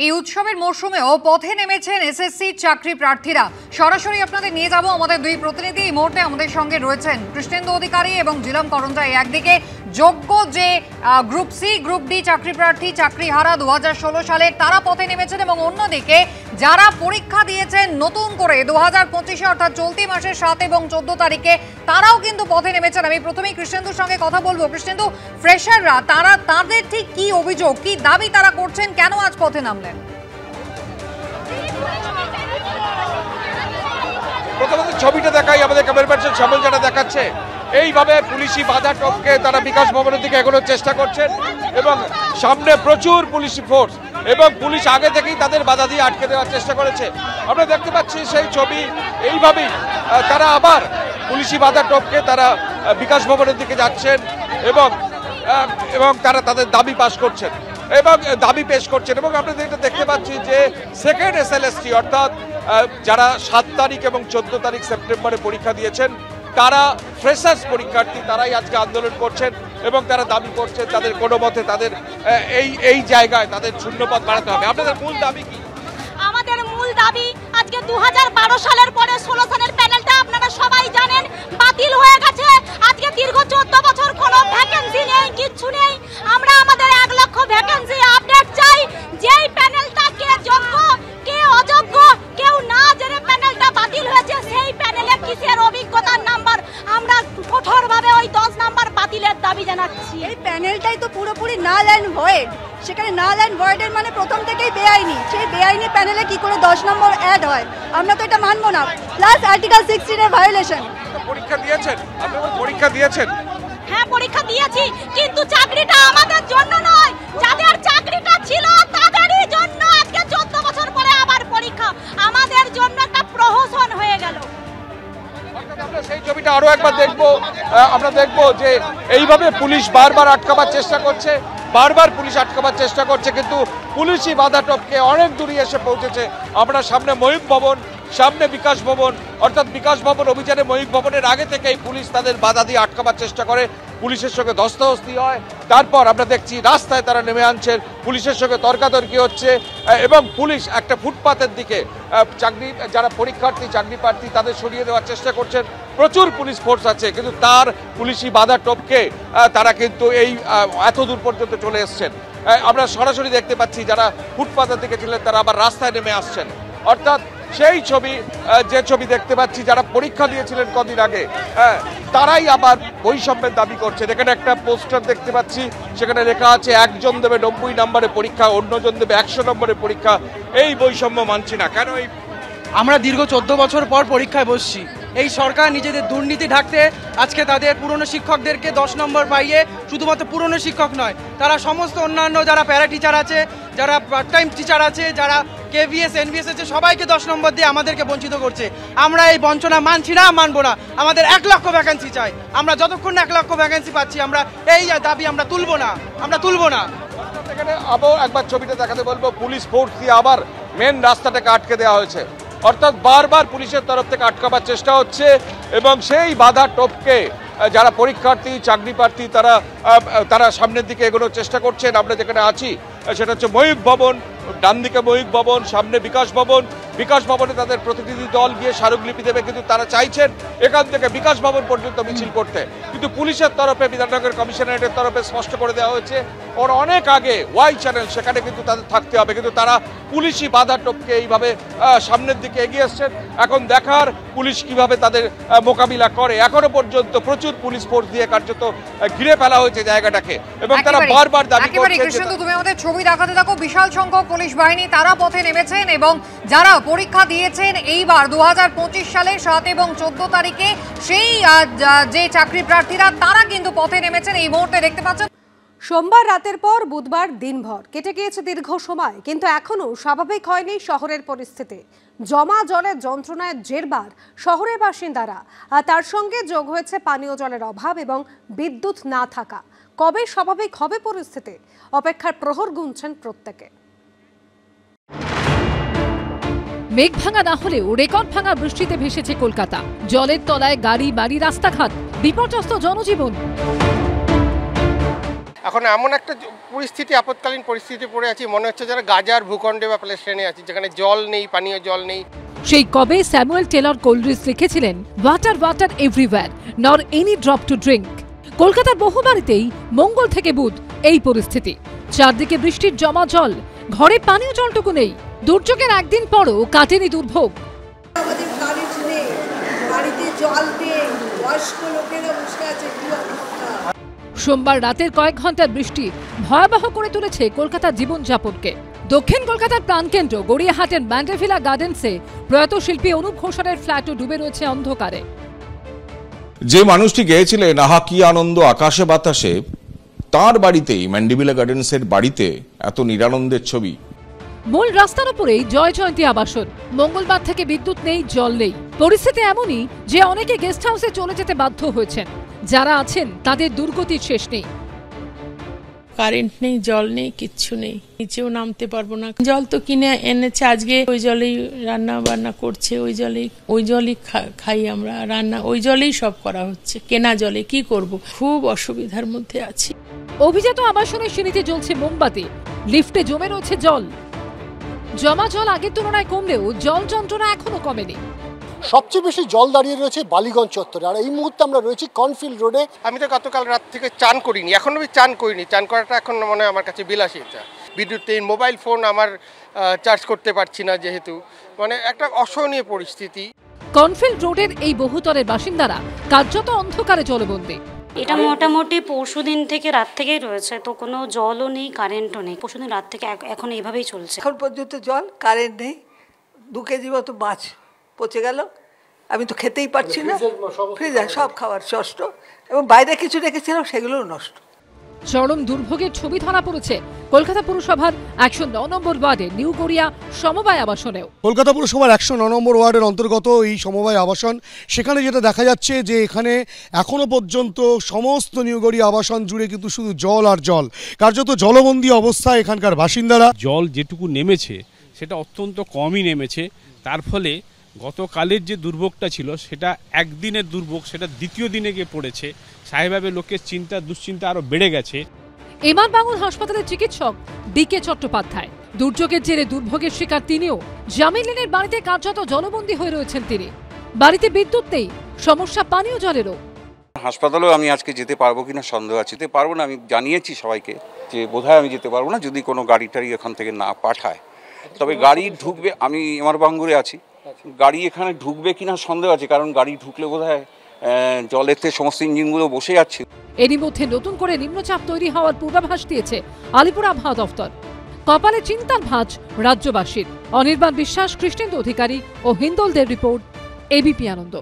এই উৎসবের মরশুমেও পথে নেমেছেন এসএসসি চাকরি প্রার্থীরা। সরাসরি আপনাদের নিয়ে যাব আমাদের দুই প্রতিনিধি। এই মুহূর্তে আমাদের সঙ্গে রয়েছেন কৃষ্ণেন্দু অধিকারী এবং জিলাম করঞ্জাই। একদিকে যোগ্য যে গ্রুপ সি গ্রুপ ডি চাকরি প্রার্থী চাকরিহারা 2016 সালের তারা পথে নেমেছেন, এবং অন্যদিকে যারা পরীক্ষা দিয়েছেন নতুন করে 2025-এ অর্থাৎ চলতি মাসের 7 এবং 14 তারিখে তারাও কিন্তু পথে নেমেছেন। আমি প্রথমেই কৃষ্ণেন্দুর সঙ্গে কথা বলবো। কৃষ্ণেন্দু, ফ্রেশাররা তাদের ঠিক কি অভিযোগ, কি দাবি তারা করছেন, কেন আজ পথে নামলেন? প্রথমত ছবিটা দেখাই, আমাদের ক্যামেরা পার্সন শ্যামল যেটা দেখাচ্ছে, এইভাবে পুলিশি বাধা টপকে তারা বিকাশ ভবনের দিকে এগোনোর চেষ্টা করছেন এবং সামনে প্রচুর পুলিশি ফোর্স এবং পুলিশ আগে থেকেই তাদের বাধা দিয়ে আটকে দেওয়ার চেষ্টা করেছে। আমরা দেখতে পাচ্ছি সেই ছবি। এইভাবেই তারা আবার পুলিশি বাধা টপকে তারা বিকাশ ভবনের দিকে যাচ্ছেন এবং তারা তাদের দাবি পাশ করছেন এবং দাবি পেশ করছেন। এবং আমরা যেটা দেখতে পাচ্ছি যে সেকেন্ড এসএলএসটি অর্থাৎ যারা 7 তারিখ এবং 14 তারিখ সেপ্টেম্বরে পরীক্ষা দিয়েছেন তারা ফ্রেশার্স পরীক্ষার্থী, তারাই আজকে আন্দোলন করছেন এবং তারা দাবি করছেন তাদের কোনো মতে তাদের এই জায়গায় তাদের শূন্যপদ বাড়াতে হবে। আপনাদের মূল দাবি কি? আমাদের মূল দাবি আজকে 2012 সালের পরে 16 সালের প্যানেলটা আপনারা সবাই জানেন বাতিল হয়ে গেছে। আজকে দীর্ঘ 14 বছর কোনো ভ্যাকেন্সি নেই, কিচ্ছু নেই। আমরা আমাদের 1 লক্ষ ভ্যাকেন্সি আপডেট চাই। যেই প্যানেলটা কে যোগ্য কে অযোগ্য কেউ না জেনে প্যানেলটা বাতিল হয়েছে, সেই প্যানেলে কিসের অভিজ্ঞতার নাম্বার, আমরা কঠোরভাবে ওই 10 নাম্বার বাতিলের দাবি জানাচ্ছি। এই প্যানেলটাই তো পুরোপুরি নাল অ্যান্ড ভয়েড। সেখানে নাল অ্যান্ড ভয়েডের মানে প্রথম থেকেই বেআইনি। সেই বেআইনি প্যানেলে কি করে 10 নম্বর অ্যাড হয়? আমরা তো এটা মানবো না। প্লাস আর্টিকেল 16 এর ভায়োলেশন। পরীক্ষা দিয়েছেন? আপনি পরীক্ষা দিয়েছেন? হ্যাঁ, পরীক্ষা দিয়েছি, কিন্তু চাকরিটা আমাদের জন্য নয়। যাদের চাকরিটা ছিল তাদেরই জন্য আজকে 14 বছর পরে আবার পরীক্ষা। আমাদের জন্য একটা প্রহসন হয়ে গেল। আমরা সেই ছবিটা আরো একবার দেখবো। আমরা দেখবো যে এইভাবে পুলিশ বারবার আটকাবার চেষ্টা করছে, কিন্তু পুলিশি বাধা টপকে অনেক দূরে এসে পৌঁছেছে। আমরা সামনে ময়ূখ ভবন, সামনে বিকাশ ভবন, অর্থাৎ বিকাশ ভবন অভিযানে ময়ূখ ভবনের আগে থেকেই পুলিশ তাদের বাধা দিয়ে আটকাবার চেষ্টা করে, পুলিশের সঙ্গে ধস্তাধস্তি হয়। তারপর আমরা দেখছি রাস্তায় তারা নেমে আনছেন, পুলিশের সঙ্গে তর্কাতর্কি হচ্ছে এবং পুলিশ একটা ফুটপাতের দিকে যারা পরীক্ষার্থী চাকরি প্রার্থী তাদের সরিয়ে দেওয়ার চেষ্টা করছেন। প্রচুর পুলিশ ফোর্স আছে, কিন্তু তার পুলিশি বাধা টপকে তারা কিন্তু এই এত দূর পর্যন্ত চলে এসছেন। আমরা সরাসরি দেখতে পাচ্ছি যারা ফুটপাতের দিকে ছিলেন তারা আবার রাস্তায় নেমে আসছেন। অর্থাৎ সেই ছবি, যে ছবি দেখতে পাচ্ছি যারা পরীক্ষা দিয়েছিলেন কদিন আগে তারাই আবার বৈষম্যের দাবি করছেন। এখানে একটা পোস্টার দেখতে পাচ্ছি, সেখানে লেখা আছে একজন দেবে 90 নম্বরের পরীক্ষা, অন্যজন দেবে 100 নম্বরের পরীক্ষা। এই বৈষম্য মানছি না। কেন? আমরা দীর্ঘ 14 বছর পর পরীক্ষায় বসছি। এই সরকার নিজেদের দুর্নীতি ঢাকতে আজকে তাদের পুরনো শিক্ষকদেরকে 10 নম্বর পাইয়ে, শুধুমাত্র পুরনো শিক্ষক নয়, তারা সমস্ত অন্যান্য যারা প্যারা টিচার আছে, যারা পার্ট টাইম টিচার আছে, যারা কেভিএস এনভিএস আছে, সবাইকে 10 নম্বর দিয়ে আমাদেরকে বঞ্চিত করছে। আমরা এই বঞ্চনা মানছি না, মানবো না। আমাদের 1 লক্ষ ভ্যাকেন্সি চাই। আমরা যতক্ষণ না 1 লক্ষ ভ্যাকেন্সি পাচ্ছি আমরা এই দাবি আমরা তুলবো না। এখানে আবার একবার ছবিটা দেখাতে বলবো। পুলিশ ফোর্স দিয়ে আবার মেন রাস্তাটাকে আটকে দেওয়া হয়েছে, অর্থাৎ বারবার পুলিশের তরফ থেকে আটকাবার চেষ্টা হচ্ছে এবং সেই বাধা টপকে যারা পরীক্ষার্থী চাকরি প্রার্থী তারা সামনের দিকে এগোনোর চেষ্টা করছেন। আমরা যেখানে আছি সেটা হচ্ছে ময়ূখ ভবন, ডান দিকে ময়ূখ ভবন, সামনে বিকাশ ভবনে তাদের প্রতিনিধি দল গিয়ে স্মারকলিপি দেবে, কিন্তু তারা চাইছেন এখান থেকে বিকাশ ভবন পর্যন্ত মিছিল করতে। কিন্তু পুলিশের তরফে, বিধাননগর কমিশনারেটের তরফে স্পষ্ট করে দেওয়া হয়েছে ওর অনেক আগে ওয়াই চ্যানেল, সেখানে কিন্তু তাদের থাকতে হবে। কিন্তু তারা পুলিশি বাধা টপকে এইভাবে সামনের দিকে এগিয়ে এসছেন। এখন দেখার পুলিশ কিভাবে তাদের মোকাবিলা করে। এখনো পর্যন্ত প্রচুর পুলিশ ফোর্স দিয়ে কার্যত ঘিরে ফেলা হয়েছে জায়গাটাকে এবং তারা বারবার দাবি করছে। তুমি আমাদের ছবি দেখাতে থাকো। বিশাল সংখ্যক পুলিশ বাহিনী তারা পথে নেমেছেন এবং যারা পরীক্ষা দিয়েছেন এইবার 2025 সালের 7 এবং 14 তারিখে সেই যে চাকরি প্রার্থীরা তারা কিন্তু পথে নেমেছেন। এই মুহূর্তে দেখতে পাচ্ছেন সোমবার রাতের পর বুধবার দিনভর কেটে গিয়েছে দীর্ঘ সময়, কিন্তু এখনও স্বাভাবিক হয়নি শহরের পরিস্থিতি। জমা জলের যন্ত্রণায় জেরবার শহরের বাসিন্দারা, আর তার সঙ্গে যোগ হয়েছে পানীয় জলের অভাব এবং বিদ্যুৎ না থাকা। কবে স্বাভাবিক হবে পরিস্থিতি? অপেক্ষার প্রহর গুনছেন প্রত্যেকে। মেঘ ভাঙা না হলেও রেকর্ড ভাঙা বৃষ্টিতে ভেসেছে কলকাতা। জলের তলায় গাড়ি বাড়ি রাস্তাঘাট, বিপর্যস্ত জনজীবন। এখন এমন একটা পরিস্থিতি, আপৎকালীন পরিস্থিতি পড়ে আছি, মনে হচ্ছে যারা গাজার ভূখণ্ডে বা প্যালেস্টাইনে আছি, যেখানে জল নেই, পানীয় জল নেই। সেই কবে স্যামুয়েল টেলর কোলরিজ লিখেছিলেন, water water everywhere, not any drop to drink. কলকাতার বহু বাড়িতেই মঙ্গল থেকে বুধ এই পরিস্থিতি। চারদিকে বৃষ্টির জমা জল, ঘরে পানীয় জলটুকু নেই। দুর্যোগের একদিন পরও কাটেনি দুর্ভোগ। আমাদের কারেন্ট নেই, বাড়িতে জল নেই, বয়স্ক লোকেরা বসে আছে, কি অবস্থা। সোমবার রাতের কয়েক ঘন্টার বৃষ্টি ভয়াবহ করে তুলেছে কলকাতার জীবনযাপনকে। দক্ষিণ কলকাতার প্রাণকেন্দ্র গড়িয়াহাটের ম্যান্ডেভিলা গার্ডেন্সে প্রয়াত শিল্পী অনুপ ঘোষালের ফ্ল্যাটও ডুবে রয়েছে অন্ধকারে। যে মানুষটি গেয়েছিলেন আহা কি আনন্দ আকাশে বাতাসে, তার বাড়িতেই ম্যান্ডেভিলা গার্ডেন্সের বাড়িতে এত নিরানন্দের ছবি। মূল রাস্তার উপরেই জয় জয়ন্তী আবাসন। মঙ্গলবার থেকে বিদ্যুৎ নেই, জল নেই। পরিস্থিতি এমনই যে অনেকে গেস্ট হাউসে চলে যেতে বাধ্য হয়েছেন। যারা আছেন তাদের দুর্গতির শেষ নেই। কারেন্ট নেই, জল নেই, কিচ্ছু নেই, নিচেও নামতে পারবো না। জল তো কিনে এনেছে, আজকে ওই জলেই রান্না বান্না করছে, ওই জলই খাই আমরা, রান্না ওই জলেই সব করা হচ্ছে, কেনা জলে কি করব, খুব অসুবিধার মধ্যে আছি। অভিজাত আবাসনের সিঁড়িতে জ্বলছে মোমবাতি, লিফটে জমে রয়েছে জল। জমা জল আগের তুলনায় কমলেও জল যন্ত্রণা এখনো কমেনি। সবচেয়ে বেশি জল দাঁড়িয়ে রয়েছে বালিগঞ্জ চত্বরে, আর এই মুহূর্তে আমরা রয়েছি কর্নফিল্ড রোডে। আমি তো গতকাল রাত থেকে চান করিনি, এখনো আমি চান করিনি। চান করাটা এখন মনে হয় আমার কাছে বিলাসিতা। বিদ্যুৎহীন মোবাইল ফোন আমার চার্জ করতে পারছি না, যেহেতু মানে একটা অসহনীয় পরিস্থিতি। কর্নফিল্ড রোডের এই বহুতলের বাসিন্দারা কার্যত অন্ধকারে জলবন্দী। এটা মোটামুটি পরশুদিন থেকে রাত থেকেই রয়েছে, তো কোনো জলও নেই, কারেন্টও নেই। পরশুদিন রাত থেকে এখন এইভাবেই চলছে। এখন পর্যন্ত জল, কারেন্ট নেই, 2 কেজি মতো মাছ পচে গেল। আমি তো খেতেই পারছি না, ফ্রিজে সব খাবার নষ্ট, এবং বাইরে কিছু রেখেছিলাম সেগুলোও নষ্ট। চরম দুর্ভোগের ছবি ধরা পড়েছে কলকাতা পুরসভার 109 নম্বর ওয়ার্ডে নিউ গড়িয়া সমবায় আবাসনেও। কলকাতা পুরসভার 109 নম্বর ওয়ার্ডের অন্তর্গত এই সমবায় আবাসন, সেখানে যেটা দেখা যাচ্ছে যে এখানে এখনো পর্যন্ত সমস্ত নিউ গড়িয়া আবাসন জুড়ে কিন্তু শুধু জল আর জল, কার্যত জলবন্দী অবস্থা এখানকার বাসিন্দারা। জল যেটুকু নেমেছে সেটা অত্যন্ত কমই নেমেছে, তার ফলে গতকালের যে দুর্ভোগটা ছিল সেটা একদিনের দুর্ভোগ, সেটা দ্বিতীয় দিনে গিয়ে পড়েছে। স্বাভাবিকভাবে লোকের দুশ্চিন্তা আরো বেড়ে গেছে। এমআর বাঙুর হাসপাতালের চিকিৎসক ডিকে চট্টোপাধ্যায়, দুর্যোগের জেরে দুর্ভোগের শিকার তিনিও। জামিলেনের বাড়িতে কার্যত জলবন্দী হয়ে রয়েছেন তিনি। বাড়িতে বিদ্যুৎ নেই, সমস্যা পানীয় জলেরও। হাসপাতালেও আমি আজকে যেতে পারবো কিনা সন্দেহ আছে। যেতে পারবো না, আমি জানিয়েছি সবাইকে যে বোধহয় আমি যেতে পারবো না যদি কোনো গাড়ি টাড়ি এখান থেকে না পাঠায়। তবে গাড়ি ঢুকবে, আমি এমআর বাঙ্গুরে আছি, গাড়ি এখানে ঢুকবে কিনা সন্দেহ আছে, কারণ গাড়ি ঢুকলে বোধহয় জলেতে সমস্ত ইঞ্জিনগুলো বসে যাচ্ছে। এরই মধ্যে নতুন করে নিম্নচাপ তৈরি হওয়ার পূর্বাভাস দিয়েছে আলিপুর আবহাওয়া দফতর। কপালে চিন্তার ভাঁজ রাজ্যবাসীর। অনির্বাণ বিশ্বাস, কৃষ্ণেন্দু অধিকারী ও হিন্দলদের রিপোর্ট, এবিপি আনন্দ।